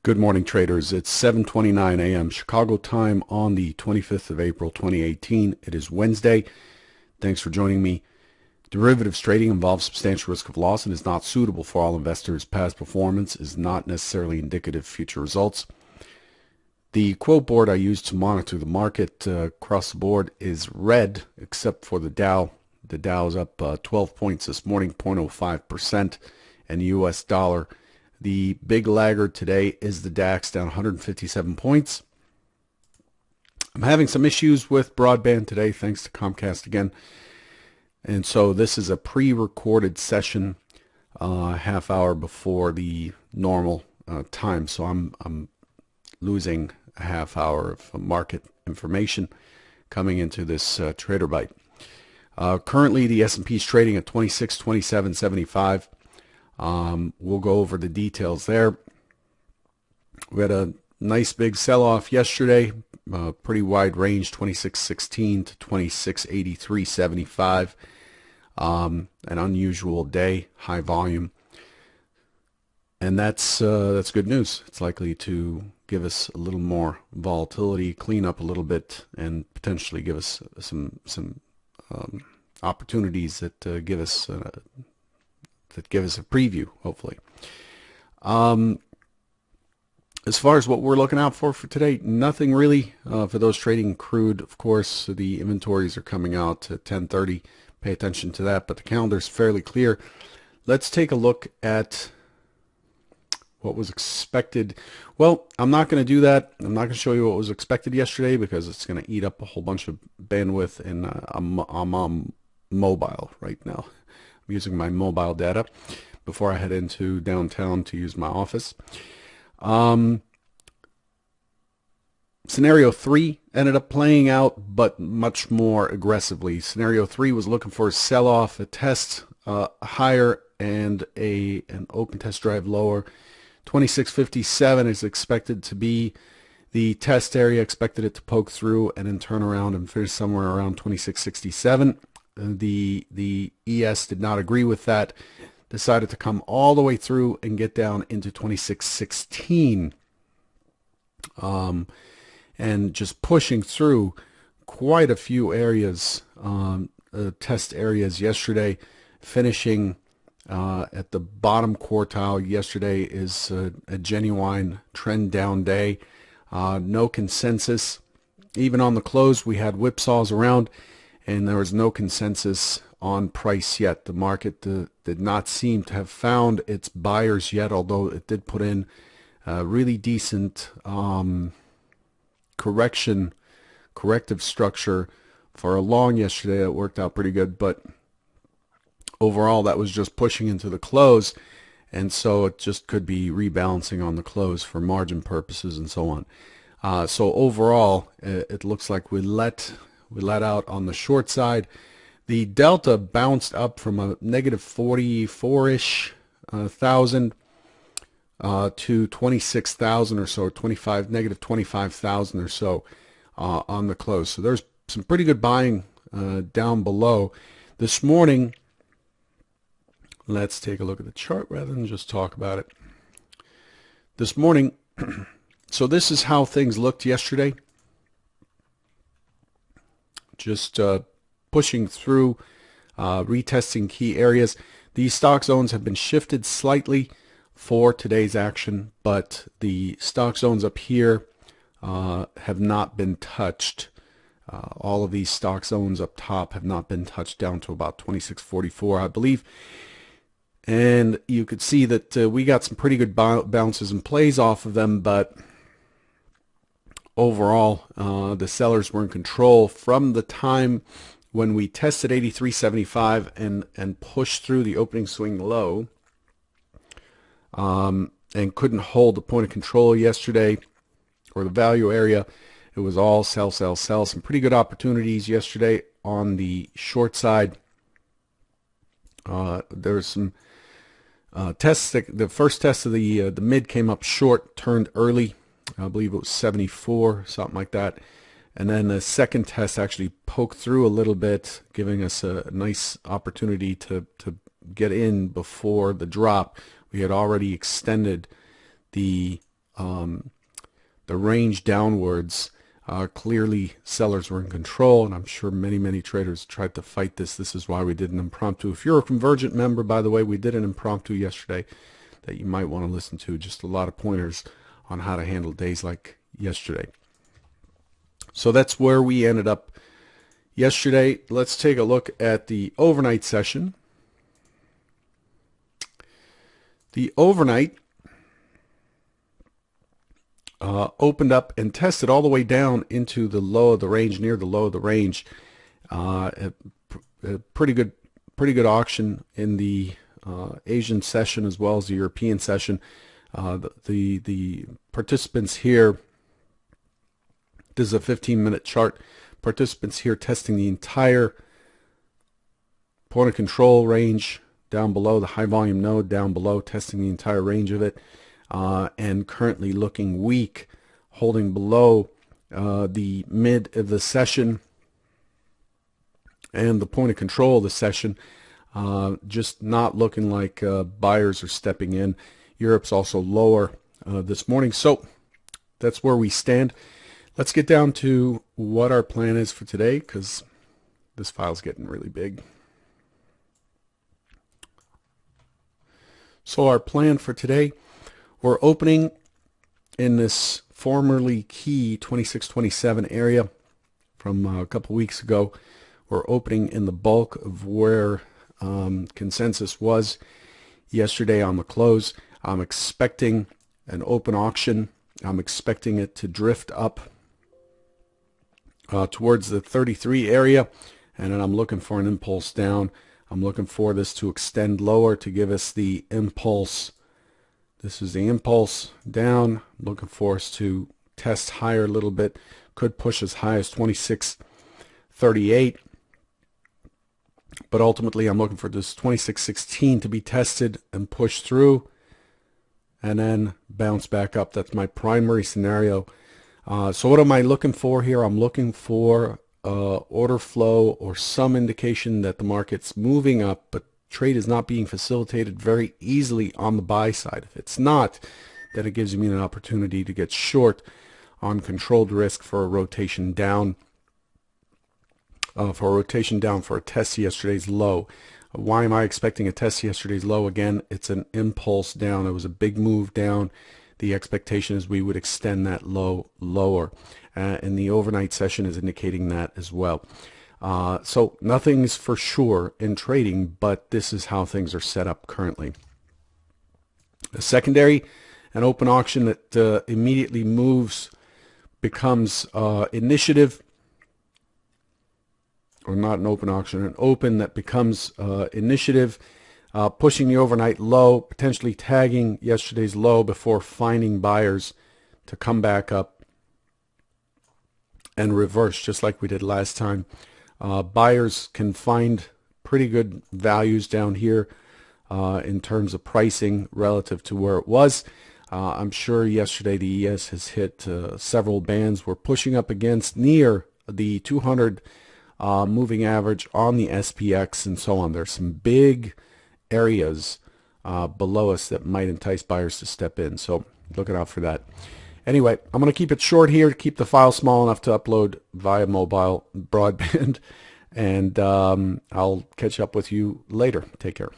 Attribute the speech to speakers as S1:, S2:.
S1: Good morning, traders. It's 7:29 a.m. Chicago time on the 25th of April, 2018. It is Wednesday. Thanks for joining me. Derivatives trading involves substantial risk of loss and is not suitable for all investors. Past performance is not necessarily indicative of future results. The quote board I use to monitor the market across the board is red, except for the Dow. The Dow is up 12 points this morning, 0.05%, and the U.S. dollar. The big laggard today is the DAX, down 157 points. I'm having some issues with broadband today, thanks to Comcast again. And so this is a pre-recorded session, half hour before the normal time. So I'm losing a half hour of market information coming into this Trader Bite. Currently, the S&P is trading at 2627.75. We'll go over the details there. We had a nice big sell-off yesterday, pretty wide range, 2616 to 2683.75. An unusual day, high volume, and that's good news. It's likely to give us a little more volatility, clean up a little bit, and potentially give us some opportunities that give us a preview, hopefully. As far as what we're looking out for today, nothing really. For those trading crude, of course, the inventories are coming out at 10:30. Pay attention to that, but the calendar is fairly clear. Let's take a look at what was expected. Well, I'm not going to do that. I'm not going to show you what was expected yesterday because it's going to eat up a whole bunch of bandwidth, and I'm on mobile right now. I'm using my mobile data before I head into downtown to use my office. Scenario 3 ended up playing out, but much more aggressively. Scenario 3 was looking for a sell-off, a test higher, and an open test drive lower. 2657 is expected to be the test area, expected it to poke through and then turn around and finish somewhere around 2667. The ES did not agree with that, decided to come all the way through and get down into 2616, and just pushing through quite a few areas, test areas yesterday, finishing at the bottom quartile. Yesterday is a genuine trend down day. No consensus. Even on the close, we had whipsaws around, and there was no consensus on price yet. The market did not seem to have found its buyers yet, although it did put in a really decent corrective structure for a long yesterday. It worked out pretty good, but overall that was just pushing into the close, and so it just could be rebalancing on the close for margin purposes and so on. So overall, it looks like we let out on the short side. The delta bounced up from a negative 44-ish thousand to 26,000 or so, negative 25,000 or so on the close. So there's some pretty good buying down below. This morning, let's take a look at the chart rather than just talk about it. This morning, so this is how things looked yesterday. Just pushing through, retesting key areas. These stock zones have been shifted slightly for today's action, but the stock zones up here have not been touched. All of these stock zones up top have not been touched, down to about 2644, I believe. And you could see that we got some pretty good bounces and plays off of them, but overall, the sellers were in control from the time when we tested 83.75 and pushed through the opening swing low, and couldn't hold the point of control yesterday or the value area. It was all sell, sell, sell. Some pretty good opportunities yesterday on the short side. There was some tests. The first test of the mid came up short, turned early. I believe it was 74, something like that. And then the second test actually poked through a little bit, giving us a nice opportunity to get in before the drop. We had already extended the the range downwards. Clearly sellers were in control, and I'm sure many traders tried to fight this. This is why we did an impromptu. If you're a Convergent member, by the way, we did an impromptu yesterday that you might want to listen to. Just a lot of pointers on how to handle days like yesterday. So that's where we ended up yesterday. Let's take a look at the overnight session. The overnight opened up and tested all the way down into the low of the range, near the low of the range. A pretty good auction in the Asian session as well as the European session. The participants here, this is a 15-minute chart. Participants here testing the entire point of control range down below, the high volume node down below, testing the entire range of it, and currently looking weak, holding below the mid of the session and the point of control of the session. Just not looking like buyers are stepping in. Europe's also lower this morning. So that's where we stand. Let's get down to what our plan is for today, because this file's getting really big. So our plan for today, we're opening in this formerly key 2627 area from a couple weeks ago. We're opening in the bulk of where consensus was yesterday on the close. I'm expecting an open auction. I'm expecting it to drift up towards the 33 area, and then I'm looking for an impulse down. I'm looking for this to extend lower to give us the impulse. This is the impulse down. I'm looking for us to test higher a little bit. Could push as high as 26.38. But ultimately, I'm looking for this 26.16 to be tested and push through and then bounce back up. That's my primary scenario. So what am I looking for here? I'm looking for order flow or some indication that the market's moving up, but trade is not being facilitated very easily on the buy side. If it's not, then it gives me an opportunity to get short on controlled risk for a rotation down. For a test yesterday's low. Why am I expecting a test yesterday's low? Again, it's an impulse down. It was a big move down. The expectation is we would extend that low lower. And the overnight session is indicating that as well. So nothing's for sure in trading, but this is how things are set up currently. A secondary, an open auction that immediately moves, becomes initiative. Or not an open auction, an open that becomes initiative, pushing the overnight low, potentially tagging yesterday's low before finding buyers to come back up and reverse, just like we did last time. Buyers can find pretty good values down here in terms of pricing relative to where it was. I'm sure yesterday the ES has hit several bands. We're pushing up against near the 200 moving average on the SPX and so on. There's some big areas below us that might entice buyers to step in, so looking out for that. Anyway, I'm going to keep it short here to keep the file small enough to upload via mobile broadband, and I'll catch up with you later. Take care.